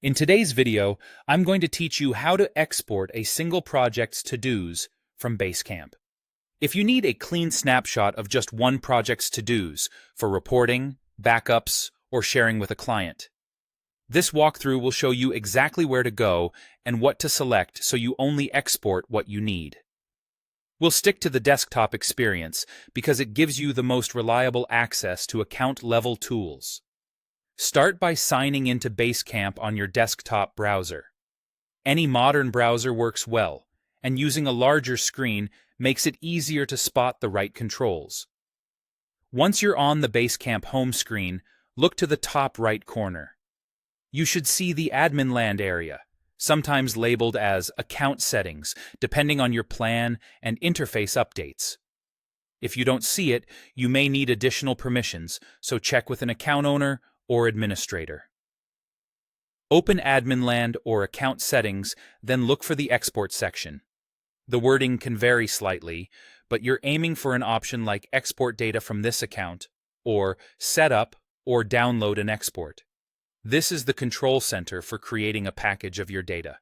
In today's video, I'm going to teach you how to export a single project's to-dos from Basecamp. If you need a clean snapshot of just one project's to-dos for reporting, backups, or sharing with a client, this walkthrough will show you exactly where to go and what to select so you only export what you need. We'll stick to the desktop experience because it gives you the most reliable access to account-level tools. Start by signing into Basecamp on your desktop browser. Any modern browser works well, and using a larger screen makes it easier to spot the right controls. Once you're on the Basecamp home screen, look to the top right corner. You should see the Admin Land area, sometimes labeled as Account Settings, depending on your plan and interface updates. If you don't see it, you may need additional permissions, so check with an account owner or administrator. Open Admin Land or Account Settings, then look for the Export section. The wording can vary slightly, but you're aiming for an option like Export Data from this account, or Set up or Download and Export. This is the control center for creating a package of your data.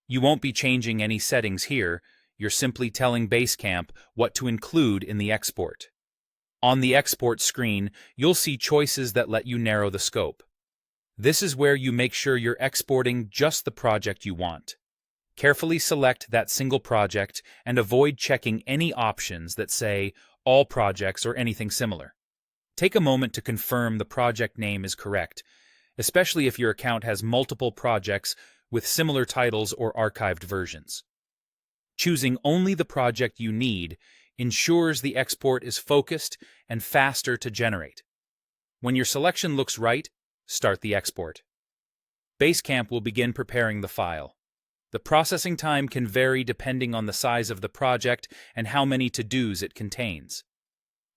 You won't be changing any settings here, you're simply telling Basecamp what to include in the export. On the export screen, you'll see choices that let you narrow the scope. This is where you make sure you're exporting just the project you want. Carefully select that single project and avoid checking any options that say all projects or anything similar. Take a moment to confirm the project name is correct, especially if your account has multiple projects with similar titles or archived versions. Choosing only the project you need ensures the export is focused and faster to generate. When your selection looks right, start the export. Basecamp will begin preparing the file. The processing time can vary depending on the size of the project and how many to-dos it contains.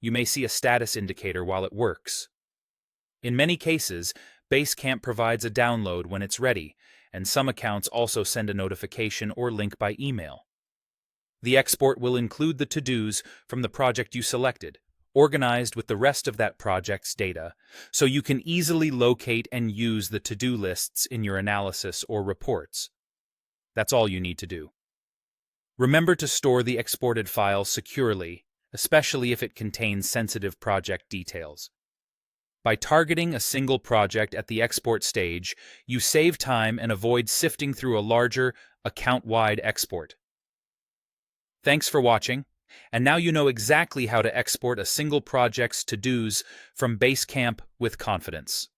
You may see a status indicator while it works. In many cases, Basecamp provides a download when it's ready, and some accounts also send a notification or link by email. The export will include the to-dos from the project you selected, organized with the rest of that project's data, so you can easily locate and use the to-do lists in your analysis or reports. That's all you need to do. Remember to store the exported file securely, especially if it contains sensitive project details. By targeting a single project at the export stage, you save time and avoid sifting through a larger, account-wide export. Thanks for watching, and now you know exactly how to export a single project's to-dos from Basecamp with confidence.